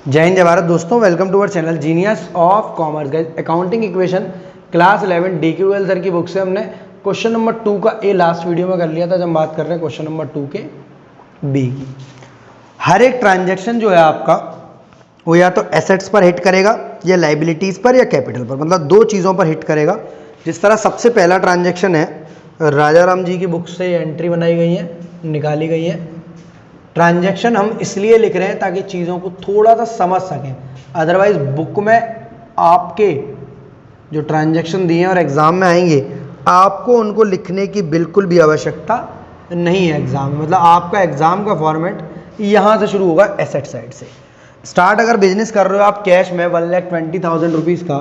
जय हिंद जय भारत दोस्तों, welcome to our channel genius of commerce. Guys, accounting equation class 11 DQL sir की book से हमने क्वेश्चन नंबर 2 का ए लास्ट वीडियो में कर लिया था। जब हम बात कर रहे हैं क्वेश्चन नंबर 2 के बी की। हर एक ट्रांजैक्शन जो है आपका वो या तो एसेट्स पर हिट करेगा या लाइबिलिटीज पर या कैपिटल पर, मतलब दो चीज़ों पर हिट करेगा। जिस तरह सबसे पहला ट्रांजैक्शन है, राजा राम जी की बुक से एंट्री बनाई गई है, निकाली गई है। ट्रांजैक्शन हम इसलिए लिख रहे हैं ताकि चीज़ों को थोड़ा सा समझ सकें, अदरवाइज बुक में आपके जो ट्रांजैक्शन दिए हैं और एग्ज़ाम में आएंगे, आपको उनको लिखने की बिल्कुल भी आवश्यकता नहीं है एग्ज़ाम में। मतलब आपका एग्ज़ाम का फॉर्मेट यहाँ से शुरू होगा, एसेट साइड से स्टार्ट। अगर बिजनेस कर रहे हो आप कैश में 1,20,000 रुपीज़ का,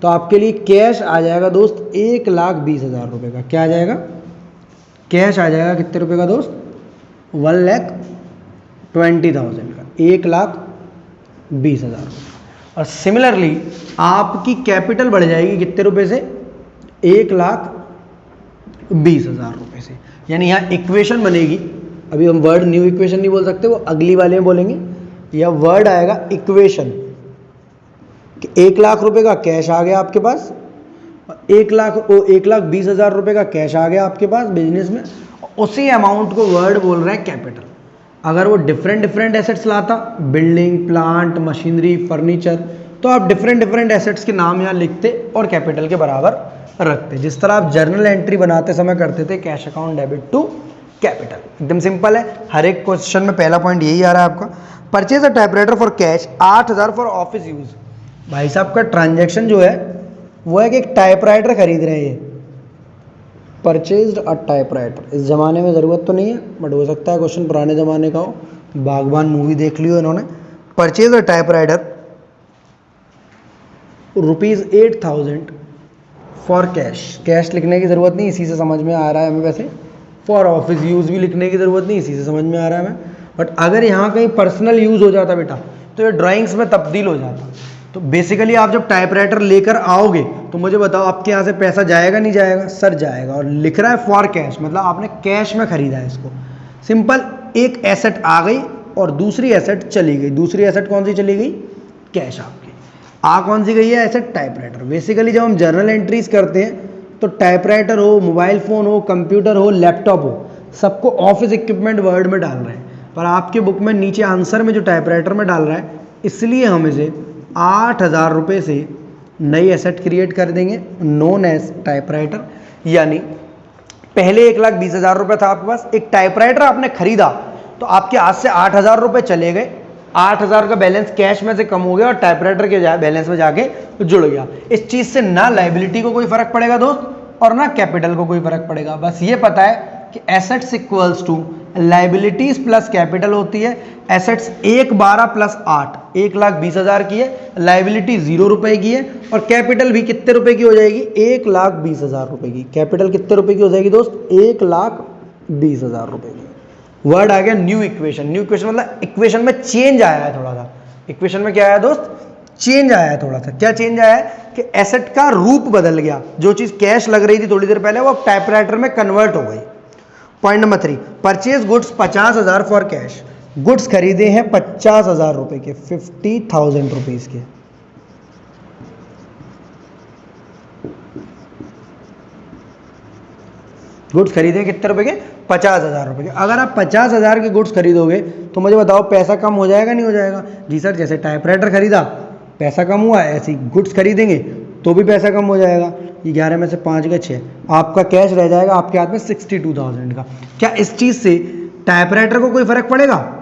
तो आपके लिए कैश आ जाएगा दोस्त 1,20,000 रुपये का। क्या आ जाएगा? कैश आ जाएगा कितने रुपए का दोस्त? 1,20,000 का, 1,20,000 रुपये। और सिमिलरली आपकी कैपिटल बढ़ जाएगी कितने रुपए से? 1,20,000 रुपये से। यानी यहाँ इक्वेशन बनेगी, अभी हम वर्ड न्यू इक्वेशन नहीं बोल सकते, वो अगली वाले में बोलेंगे। यह वर्ड आएगा इक्वेशन कि 1,00,000 रुपये का कैश आ गया आपके पास, 1,20,000 रुपये का कैश आ गया आपके पास बिजनेस में। उसी अमाउंट को वर्ड बोल रहे हैं कैपिटल। अगर वो डिफरेंट एसेट्स लाता, बिल्डिंग, प्लांट, मशीनरी, फर्नीचर, तो आप डिफरेंट एसेट्स के नाम यहाँ लिखते और कैपिटल के बराबर रखते, जिस तरह आप जर्नल एंट्री बनाते समय करते थे, cash account debit to capital. एकदम सिंपल है। हर एक क्वेश्चन में पहला पॉइंट यही आ रहा है आपका। Purchase a typewriter for cash 8,000 for office use. भाई साहब का ट्रांजेक्शन जो है वो है कि एक टाइपराइटर खरीद रहे हैं। परचेज्ड अ टाइपराइटर, इस ज़माने में ज़रूरत तो नहीं है, बट हो सकता है क्वेश्चन पुराने ज़माने का हो। बागबान मूवी देख लियो इन्होंने। Purchase a typewriter ₹8,000 for cash. Cash लिखने की ज़रूरत नहीं, इसी से समझ में आ रहा है हमें। वैसे फॉर ऑफिस यूज़ भी लिखने की ज़रूरत नहीं, इसी से समझ में आ रहा है हमें। बट अगर यहाँ कहीं पर्सनल यूज़ हो जाता बेटा, तो ये ड्राइंग्स में तब्दील हो जाता। तो बेसिकली आप जब टाइपराइटर लेकर आओगे तो मुझे बताओ आपके यहाँ से पैसा जाएगा नहीं जाएगा? सर जाएगा। और लिख रहा है फॉर कैश, मतलब आपने कैश में खरीदा है इसको। सिंपल, एक एसेट आ गई और दूसरी एसेट चली गई। दूसरी एसेट कौन सी चली गई? कैश आपकी। कौन सी गई है? Asset typewriter. बेसिकली जब हम जर्नल एंट्रीज करते हैं तो टाइपराइटर हो, मोबाइल फ़ोन हो, कंप्यूटर हो, लैपटॉप हो, सबको ऑफिस इक्विपमेंट वर्ड में डाल रहे हैं। पर आपके बुक में नीचे आंसर में जो टाइपराइटर में डाल रहा है, इसलिए हम इसे 8,000 रुपये से नई एसेट क्रिएट कर देंगे, नोन एज टाइपराइटर। यानी पहले 1,20,000 रुपये था आपके पास, एक टाइपराइटर आपने खरीदा तो आपके हाथ से 8,000 रुपये चले गए। 8,000 का बैलेंस कैश में से कम हो गया और टाइपराइटर के बैलेंस में जाके जुड़ गया। इस चीज़ से ना लाइबिलिटी को कोई फर्क पड़ेगा दोस्त, और ना कैपिटल को कोई फर्क पड़ेगा। बस ये पता है कि assets equals to liabilities plus capital होती है। एसेट्स 1,12 प्लस 8, 1,20,000 की है, लाइबिलिटी 0 रुपए की है, और कैपिटल भी कितने रुपए की हो जाएगी? 1,20,000 रुपए की। कैपिटल कितने रुपए की हो जाएगी दोस्त? 1,20,000 रुपए की। वर्ड आ गया न्यू इक्वेशन। न्यू इक्वेशन मतलब इक्वेशन में चेंज आया है थोड़ा सा। इक्वेशन में क्या आया दोस्त? चेंज आया है थोड़ा सा। क्या चेंज आया है? कि एसेट का रूप बदल गया। जो चीज कैश लग रही थी थोड़ी देर पहले, वो टाइपराइटर में कन्वर्ट हो गई। Point number 3, purchase goods 50,000 for cash. Goods खरीदे हैं 50,000 रुपए के, 50,000 रुपीज के। गुड्स खरीदे कितने रुपए के? 50,000 रुपए के। अगर आप 50,000 के गुड्स खरीदोगे तो मुझे बताओ पैसा कम हो जाएगा नहीं हो जाएगा? जी सर, जैसे टाइपराइटर खरीदा पैसा कम हुआ, ऐसे ही गुड्स खरीदेंगे तो भी पैसा कम हो जाएगा। 11 में से 5 गए 6, आपका कैश रह जाएगा आपके हाथ में 62,000 का। क्या इस चीज़ से टाइपराइटर को कोई फर्क पड़ेगा?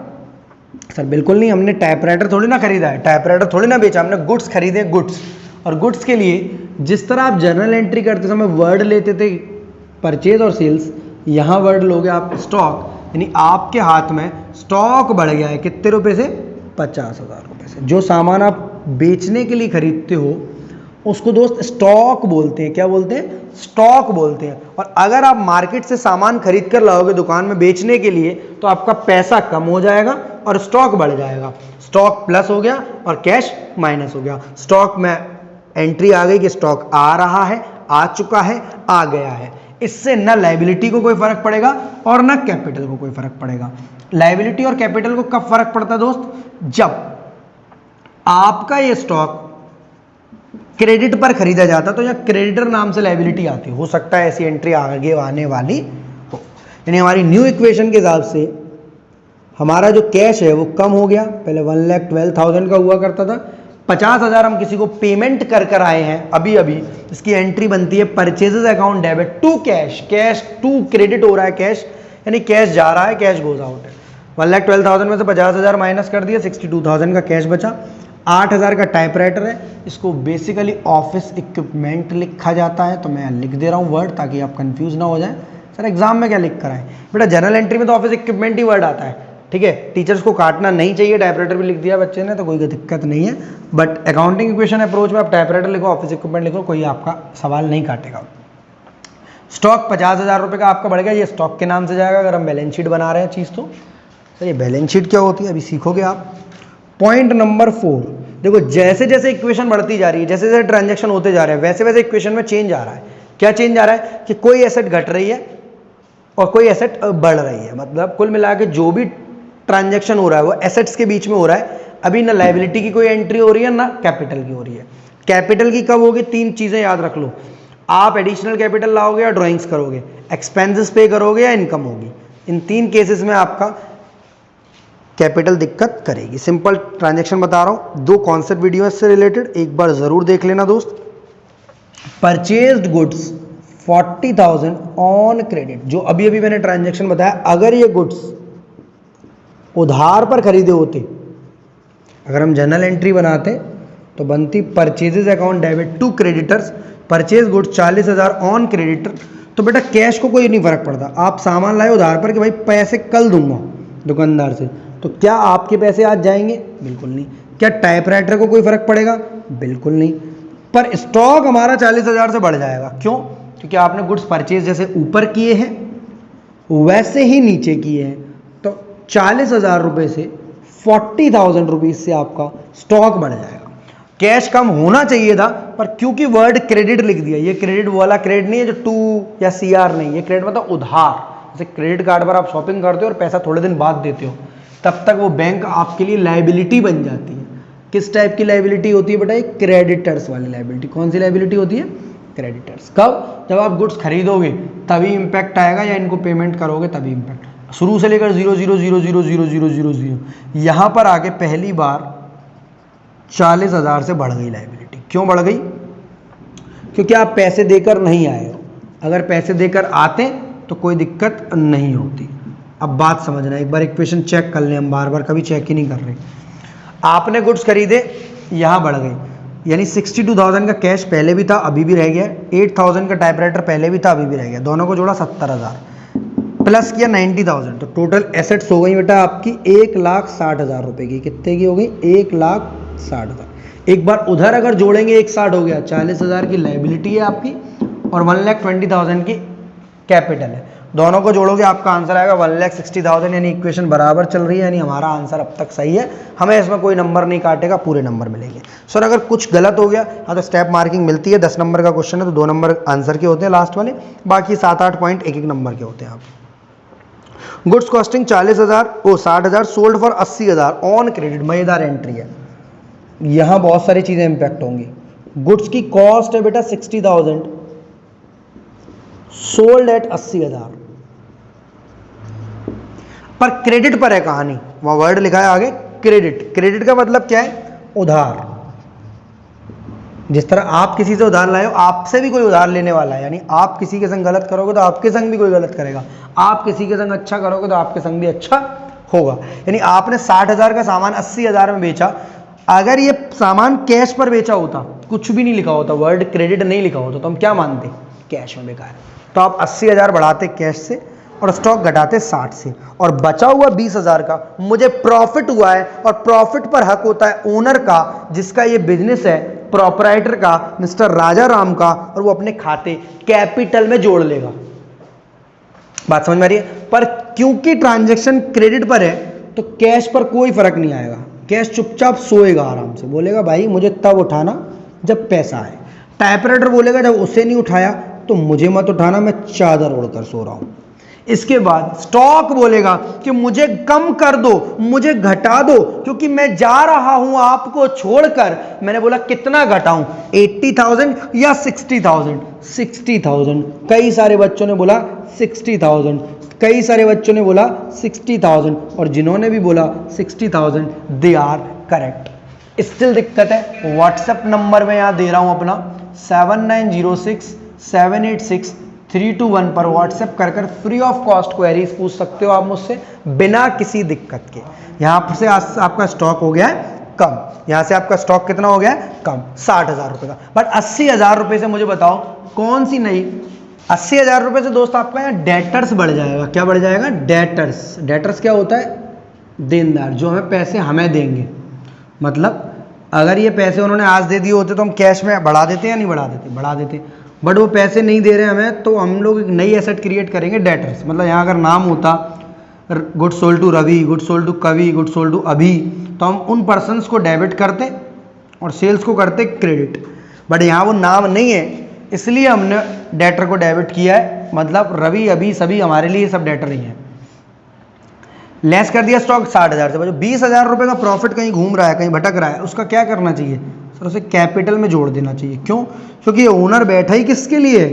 सर बिल्कुल नहीं। हमने टाइपराइटर थोड़ी ना खरीदा है, टाइपराइटर थोड़ी ना बेचा, हमने गुड्स खरीदे, गुड्स। और गुड्स के लिए जिस तरह आप जर्नल एंट्री करते समय वर्ड लेते थे परचेज और सेल्स, यहाँ वर्ड लोगे आप स्टॉक। यानी आपके हाथ में स्टॉक बढ़ गया है कितने रुपए से? 50,000 रुपये से। जो सामान आप बेचने के लिए खरीदते हो उसको दोस्त स्टॉक बोलते हैं। क्या बोलते हैं? स्टॉक बोलते हैं। और अगर आप मार्केट से सामान खरीद कर लाओगे दुकान में बेचने के लिए, तो आपका पैसा कम हो जाएगा और स्टॉक बढ़ जाएगा। स्टॉक प्लस हो गया और कैश माइनस हो गया। स्टॉक में एंट्री आ गई कि स्टॉक आ रहा है, आ चुका है, आ गया है। इससे ना लाइबिलिटी को कोई फर्क पड़ेगा और ना कैपिटल को कोई फर्क पड़ेगा। लाइबिलिटी और कैपिटल को कब फर्क पड़ता है दोस्त? जब आपका ये स्टॉक क्रेडिट पर खरीदा जाता तो यहाँ क्रेडिटर नाम से लायबिलिटी आती, हो सकता है ऐसी एंट्री आगे आने वाली हो। यानी हमारी न्यू इक्वेशन के हिसाब से हमारा जो कैश है वो कम हो गया, पहले 1,12,000 का हुआ करता था, 50,000 हम किसी को पेमेंट कर आए हैं अभी अभी, इसकी एंट्री बनती है purchases account debit to cash, cash to credit हो रहा है कैश, यानी कैश जा रहा है, कैश गोज आउट है। 1,12,000 में से 50,000 माइनस कर दिया, 62,000 का कैश बचा। 8,000 का टाइपराइटर है, इसको बेसिकली ऑफिस इक्विपमेंट लिखा जाता है, तो मैं लिख दे रहा हूँ वर्ड ताकि आप कंफ्यूज ना हो जाए। सर एग्जाम में क्या लिख कर आए बेटा, जनरल एंट्री में तो ऑफिस इक्विपमेंट ही वर्ड आता है, ठीक है, टीचर्स को काटना नहीं चाहिए, टाइपराइटर भी लिख दिया बच्चे ने तो कोई दिक्कत नहीं है, बट अकाउंटिंग इक्वेशन अप्रोच में आप टाइपराइटर लिखो, ऑफिस इक्विपमेंट लिखो, कोई आपका सवाल नहीं काटेगा। स्टॉक 50,000 रुपये का आपका बढ़ गया, ये स्टॉक के नाम से जाएगा। अगर हम बैलेंस शीट बना रहे हैं चीज़ तो सर ये बैलेंस शीट क्या होती है अभी सीखोगे आप। पॉइंट नंबर 4, देखो जैसे जैसे इक्वेशन बढ़ती जा रही है, जैसे जैसे ट्रांजैक्शन होते जा रहे हैं, वैसे वैसे इक्वेशन में चेंज आ रहा है। क्या चेंज आ रहा है कि कोई एसेट घट रही है और कोई एसेट बढ़ रही है, मतलब कुल मिला के जो भी ट्रांजैक्शन हो रहा है वो एसेट्स के बीच में हो रहा है। अभी ना लायबिलिटी की कोई एंट्री हो रही है ना कैपिटल की हो रही है। कैपिटल की कब होगी, 3 चीजें याद रख लो, आप एडिशनल कैपिटल लाओगे या ड्रॉइंग्स करोगे, एक्सपेंसेस पे करोगे या इनकम होगी, इन 3 केसेस में आपका कैपिटल दिक्कत करेगी। सिंपल ट्रांजैक्शन बता रहा हूं, 2 कॉन्सेप्ट वीडियो से रिलेटेड, एक बार जरूर देख लेना दोस्त। परचेज्ड गुड्स 40,000 ऑन क्रेडिट, जो अभी अभी मैंने ट्रांजैक्शन बताया, अगर ये गुड्स उधार पर खरीदे होते, अगर हम जनरल एंट्री बनाते तो बनती purchases account debit to creditors, purchase goods 40,000 on creditor. तो बेटा कैश को कोई नहीं फर्क पड़ता, आप सामान लाए उधार पर कि भाई पैसे कल दूंगा दुकानदार से, तो क्या आपके पैसे आज जाएंगे? बिल्कुल नहीं। क्या टाइपराइटर को कोई फर्क पड़ेगा? बिल्कुल नहीं। पर स्टॉक हमारा 40,000 से बढ़ जाएगा, क्यों? क्योंकि आपने गुड्स परचेज जैसे ऊपर किए हैं वैसे ही नीचे किए हैं, तो 40,000 रुपये से 40,000 रुपीज से आपका स्टॉक बढ़ जाएगा। कैश कम होना चाहिए था, पर क्योंकि वर्ड क्रेडिट लिख दिया, ये क्रेडिट वाला क्रेडिट नहीं है जो टू या CR नहीं, ये क्रेडिट मतलब उधार। जैसे क्रेडिट कार्ड पर आप शॉपिंग करते हो और पैसा थोड़े दिन बाद देते हो, तब तक वो बैंक आपके लिए लायबिलिटी बन जाती है। किस टाइप की लायबिलिटी होती है बेटा? एक क्रेडिटर्स वाली लायबिलिटी। कौन सी लायबिलिटी होती है? क्रेडिटर्स। कब? जब आप गुड्स खरीदोगे तभी इंपैक्ट आएगा, या इनको पेमेंट करोगे तभी इंपैक्ट। शुरू से लेकर 0,0,0,0,0,0,0,0 यहाँ पर आके पहली बार 40,000 से बढ़ गई लायबिलिटी। क्यों बढ़ गई? क्योंकि आप पैसे देकर नहीं आए हो, अगर पैसे देकर आते तो कोई दिक्कत नहीं होती। अब बात समझना, एक बार इक्वेशन चेक कर लें, हम बार बार कभी चेक ही नहीं कर रहे। आपने गुड्स खरीदे, यहाँ बढ़ गई, यानी 62,000 का कैश पहले भी था अभी भी रह गया, 8,000 का टाइपराइटर पहले भी था अभी भी रह गया, दोनों को जोड़ा 70,000 प्लस किया 90,000, तो टोटल एसेट्स हो गई बेटा आपकी 1,60,000 रुपए की। कितने की हो गई? 1,60,000। एक बार उधर अगर जोड़ेंगे 1,60 हो गया, 40,000 की लायबिलिटी है आपकी और 1,20,000 की कैपिटल है, दोनों को जोड़ोगे आपका आंसर आएगा 1,60,000। यानी इक्वेशन बराबर चल रही है, यानी हमारा आंसर अब तक सही है, हमें इसमें कोई नंबर नहीं काटेगा, पूरे नंबर मिलेंगे। सर अगर कुछ गलत हो गया, हाँ तो स्टेप मार्किंग मिलती है, 10 नंबर का क्वेश्चन है तो 2 नंबर आंसर के होते हैं लास्ट वाले, बाकी 7-8 पॉइंट एक नंबर के होते हैं। आप goods costing 60,000 sold for 80,000 on credit, मजेदार एंट्री है, यहां बहुत सारी चीजें इंपैक्ट होंगी। गुड्स की कॉस्ट है बेटा 60,000, सोल्ड एट 80,000, पर क्रेडिट पर है कहानी, वहां वर्ड लिखा है आगे क्रेडिट। क्रेडिट का मतलब क्या है? उधार। जिस तरह आप किसी से उधार लाए हो, आपसे भी कोई उधार लेने वाला है, यानी आप किसी के संग गलत करोगे तो आपके संग भी कोई गलत करेगा, आप किसी के संग अच्छा करोगे तो आपके संग भी अच्छा होगा। यानी आपने 60,000 का सामान 80,000 में बेचा, अगर ये सामान कैश पर बेचा होता, कुछ भी नहीं लिखा होता, वर्ड क्रेडिट नहीं लिखा होता, तो हम क्या मानते? कैश में बेकार है। तो आप 80,000 बढ़ाते कैश से और स्टॉक घटाते 60 से, और बचा हुआ 20,000 का मुझे प्रॉफिट हुआ है, और प्रॉफिट पर हक होता है ओनर का, जिसका ये बिजनेस है, प्रोपराइटर का, मिस्टर राजा राम का, और वो अपने खाते कैपिटल में जोड़ लेगा। बात समझ में आ रही है? पर क्योंकि ट्रांजैक्शन क्रेडिट पर है तो कैश पर कोई फर्क नहीं आएगा, कैश चुपचाप सोएगा आराम से, बोलेगा भाई मुझे तब उठाना जब पैसा आए। टाइपराइटर बोलेगा जब उसे नहीं उठाया तो मुझे मत उठाना, मैं चादर ओढ़कर सो रहा हूं। इसके बाद स्टॉक बोलेगा कि मुझे कम कर दो, मुझे घटा दो, क्योंकि मैं जा रहा हूं आपको छोड़कर। मैंने बोला कितना घटाऊं, 80,000 या 60,000? 60,000। कई सारे बच्चों ने बोला 60,000, कई सारे बच्चों ने बोला 60,000, और जिन्होंने भी बोला 60,000 दे आर करेक्ट। स्टिल दिक्कत है, व्हाट्सएप नंबर में यहां दे रहा हूं अपना 7906786321 पर व्हाट्सएप कर फ्री ऑफ कॉस्ट क्वेरीज पूछ सकते हो आप मुझसे बिना किसी दिक्कत के। यहां से आपका स्टॉक हो गया है कम, यहां से आपका स्टॉक कितना हो गया है कम, 60,000 रुपए का। बट 80,000 रुपए से मुझे बताओ कौन सी नई, 80,000 रुपए से दोस्त आपका यहाँ डेटर्स बढ़ जाएगा। क्या बढ़ जाएगा? डेटर्स। डेटर्स क्या होता है? देनदार, जो हमें पैसे हमें देंगे। मतलब अगर ये पैसे उन्होंने आज दे दिए होते तो हम कैश में बढ़ा देते या नहीं बढ़ा देते? बढ़ा देते। बट वो पैसे नहीं दे रहे हमें, तो हम लोग एक नई एसेट क्रिएट करेंगे, डेटर्स। मतलब यहाँ अगर नाम होता good sold to Ravi, good sold to Kavi, good sold to Abhi, तो हम उन पर्सन्स को डेबिट करते और सेल्स को करते क्रेडिट। बट यहाँ वो नाम नहीं है, इसलिए हमने डेटर को डेबिट किया है। मतलब रवि अभी सभी हमारे लिए सब डेटर ही हैं। लेस कर दिया स्टॉक 60,000 से। 20,000 रुपये का प्रॉफिट कहीं घूम रहा है, कहीं भटक रहा है, उसका क्या करना चाहिए सर? उसे कैपिटल में जोड़ देना चाहिए। क्यों? क्योंकि ये ओनर बैठा ही किसके लिए?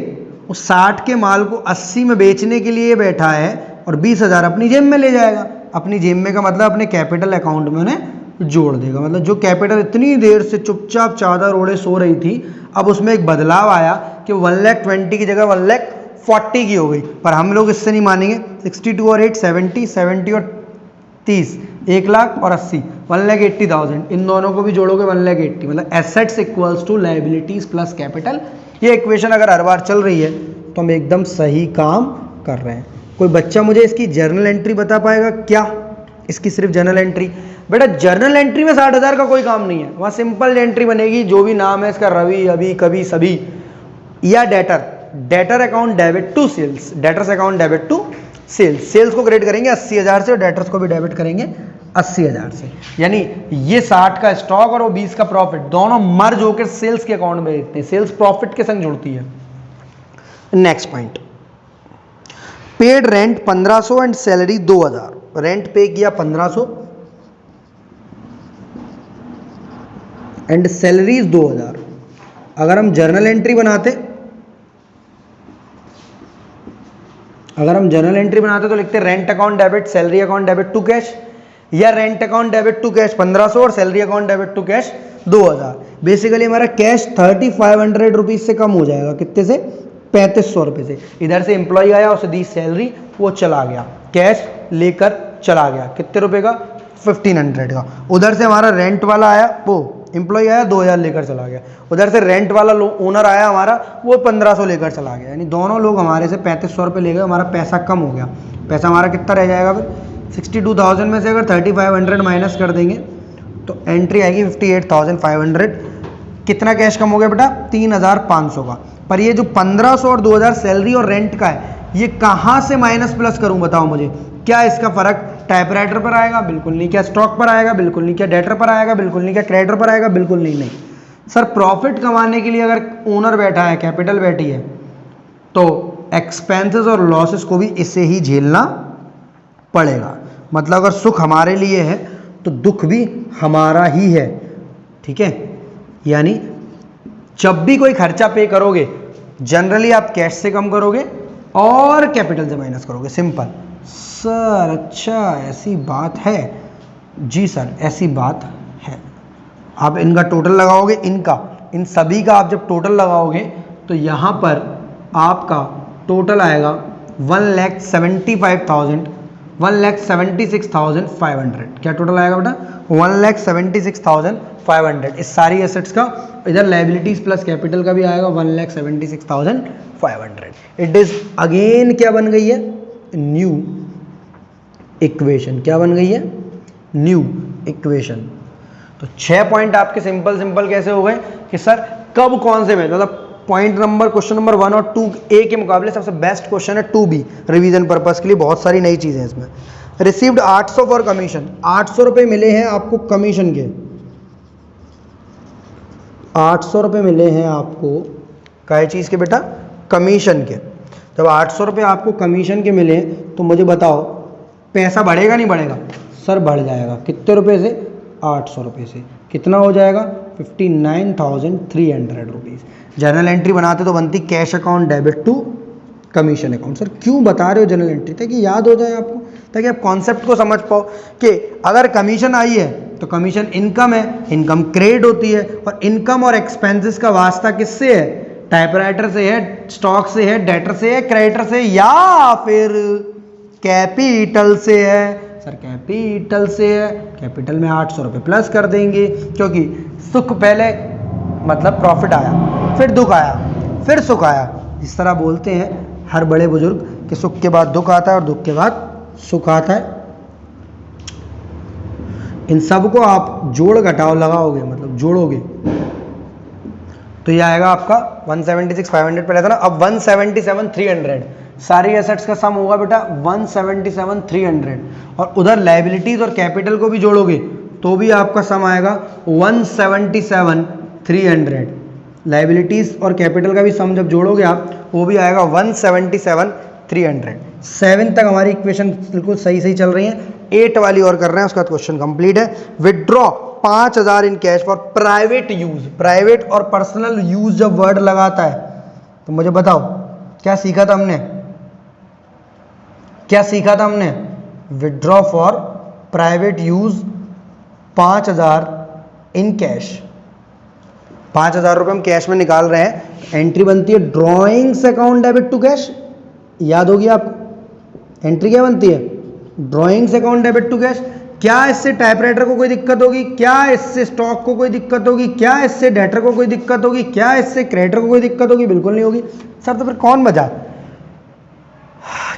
वो 60 के माल को 80 में बेचने के लिए बैठा है, और 20,000 अपनी जेब में ले जाएगा। अपनी जेब में का मतलब अपने कैपिटल अकाउंट में उन्हें जोड़ देगा। मतलब जो कैपिटल इतनी देर से चुपचाप चादर ओढ़े सो रही थी, अब उसमें एक बदलाव आया कि 1,20,000 की जगह 1,40,000 की हो गई। पर हम लोग इससे नहीं मानेंगे। 62 और 8 70, 70 और 30, 1,00,000 और 80, 1,80,000। इन दोनों को भी जोड़ोगे 1,80,000। मतलब assets equals to liabilities plus capital. ये इक्वेशन अगर हर बार चल रही है तो हम एकदम सही काम कर रहे हैं। कोई बच्चा मुझे इसकी जर्नल एंट्री बता पाएगा क्या? इसकी सिर्फ जर्नल एंट्री। बेटा जर्नल एंट्री में 60,000 का कोई काम नहीं है। वहाँ सिंपल एंट्री बनेगी, जो भी नाम है इसका, रवि, अभी, कभी, सभी, या debtor account debit to sales, debtors account debit to sales. Sales को क्रेडिट करेंगे 80,000 से और डेटर्स को भी डेबिट करेंगे 80,000 से। यानी ये 60 का स्टॉक और वो 20 का प्रॉफिट दोनों मर्ज होकर सेल्स के अकाउंट में देते हैं। सेल्स प्रॉफिट के संग जुड़ती है। Next point, paid rent 1500 and salary 2,000। Rent पे किया 1500 एंड सैलरीज 2,000। अगर हम जर्नल एंट्री बनाते तो लिखते rent account debit salary account debit to cash, या rent account debit to cash 1500 और salary account debit to cash 2,000। Basically हमारा कैश 3,500 रुपीज से कम हो जाएगा। कितने से? 3,500 रुपये से। इधर से एम्प्लॉय आया, उसे दी सैलरी, वो चला गया, कैश लेकर चला गया। कितने रुपए का? 1,500 का। उधर से हमारा रेंट वाला आया, वो एम्प्लॉय आया 2,000 लेकर चला गया। उधर से रेंट वाला ओनर आया हमारा, वो 1,500 लेकर चला गया। यानी दोनों लोग हमारे से 3,500 रुपये ले गए। हमारा पैसा कम हो गया। पैसा हमारा कितना रह जाएगा फिर? 62,000 में से अगर 3,500 माइनस कर देंगे तो एंट्री आएगी 58,500। कितना कैश कम हो गया बेटा? 3,500 का। पर ये जो 1,500 और 2,000 सैलरी और रेंट का है, ये कहाँ से माइनस प्लस करूँ बताओ मुझे? क्या इसका फर्क टाइपराइटर पर आएगा? बिल्कुल नहीं। क्या स्टॉक पर आएगा? बिल्कुल नहीं। क्या डेटर पर आएगा? बिल्कुल नहीं। क्या क्रेडिटर पर आएगा? बिल्कुल नहीं। सर प्रॉफिट कमाने के लिए अगर ओनर बैठा है, कैपिटल बैठी है, तो एक्सपेंसेस और लॉसेस को भी इससे ही झेलना पड़ेगा। मतलब अगर सुख हमारे लिए है तो दुख भी हमारा ही है। ठीक है? यानी जब भी कोई खर्चा पे करोगे, जनरली आप कैश से कम करोगे और कैपिटल से माइनस करोगे। सिंपल। सर अच्छा ऐसी बात है? जी सर ऐसी बात है। आप इनका टोटल लगाओगे, इन सभी का आप जब टोटल लगाओगे तो यहाँ पर आपका टोटल आएगा 1,76,500। क्या टोटल आएगा बेटा? 1,76,500। इस सारी एसेट्स का, इधर लायबिलिटीज प्लस कैपिटल का भी आएगा 1,76,500। इट इज अगेन क्या बन गई है? New equation. क्या बन गई है? New equation. तो 6 पॉइंट आपके सिंपल कैसे हो गए कि सर कब कौन से में, मतलब पॉइंट नंबर, क्वेश्चन नंबर 1 और 2A के मुकाबले सबसे बेस्ट क्वेश्चन है 2B रिवीजन पर्पस के लिए। बहुत सारी नई चीजें हैं इसमें। Received 800 for commission. 800 रुपए मिले हैं आपको कमीशन के। 800 रुपए मिले हैं आपको काय चीज के बेटा? कमीशन के। जब 800 रुपये आपको कमीशन के मिले तो मुझे बताओ पैसा बढ़ेगा नहीं बढ़ेगा? सर बढ़ जाएगा। कितने रुपए से? 800 रुपये से। कितना हो जाएगा? 59,300 रुपीज़। जर्नल एंट्री बनाते तो बनती cash account debit to commission account. Sir क्यों बता रहे हो जर्नल एंट्री? ताकि याद हो जाए आपको, ताकि आप कॉन्सेप्ट को समझ पाओ कि अगर कमीशन आई है तो कमीशन इनकम है, इनकम क्रेडिट होती है, और इनकम और एक्सपेंसेस का वास्ता किससे है? टाइपराइटर से है, स्टॉक से है, डेटर से है, क्रेडिटर से, या फिर कैपिटल से है? सर कैपिटल से है। कैपिटल में 800 रुपये प्लस कर देंगे, क्योंकि सुख पहले मतलब प्रॉफिट आया, फिर दुख आया, फिर सुख आया। इस तरह बोलते हैं हर बड़े बुजुर्ग कि सुख के बाद दुख आता है और दुख के बाद सुख आता है। इन सब को आप जोड़ घटाव लगाओगे, मतलब जोड़ोगे, तो ये आएगा आपका 176,500 पहले था ना, अब 177,300। सारी एसेट्स का सम होगा बेटा 177,300, और उधर लायबिलिटीज और कैपिटल को भी जोड़ोगे तो भी आपका सम आएगा 177,300। लायबिलिटीज और कैपिटल का भी सम जब जोड़ोगे आप, वो भी आएगा 177,300। 7 तक हमारी इक्वेशन बिल्कुल सही सही चल रही है। 8 वाली और कर रहे हैं, उसका क्वेश्चन कंप्लीट है। Withdraw 5,000 in cash for private use. Private और पर्सनल यूज जब वर्ड लगाता है तो मुझे बताओ क्या सीखा था हमने? क्या सीखा था हमने? Withdraw for private use 5,000 in cash. 5,000 रुपये हम कैश में निकाल रहे हैं, एंट्री बनती है drawings account debit to cash. याद होगी आपको एंट्री क्या बनती है? Drawings account debit to cash. क्या इससे टाइपराइटर को कोई दिक्कत होगी? क्या इससे स्टॉक को कोई दिक्कत होगी? क्या इससे डेटर को कोई दिक्कत होगी? क्या इससे क्रेडिटर को कोई दिक्कत होगी? बिल्कुल नहीं होगी। सर तो फिर कौन बचा?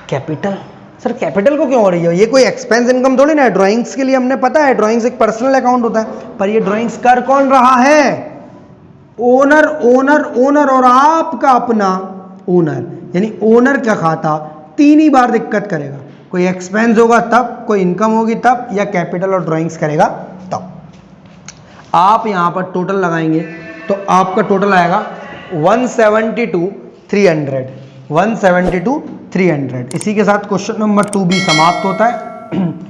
कैपिटल। सर कैपिटल को क्यों हो रही है? ये कोई एक्सपेंस इनकम थोड़ी ना है। ड्राइंग्स के लिए हमने पता है ड्राइंग्स एक पर्सनल अकाउंट होता है, पर ये ड्राइंग्स कर कौन रहा है? ओनर, ओनर, ओनर और आपका अपना ओनर, यानी ओनर का खाता 3 ही बार दिक्कत करेगा। कोई एक्सपेंस होगा तब, कोई इनकम होगी तब, या कैपिटल और ड्राइंग्स करेगा तब। आप यहां पर टोटल लगाएंगे तो आपका टोटल आएगा 172,300। 172,300। इसी के साथ क्वेश्चन नंबर 2 भी समाप्त होता है।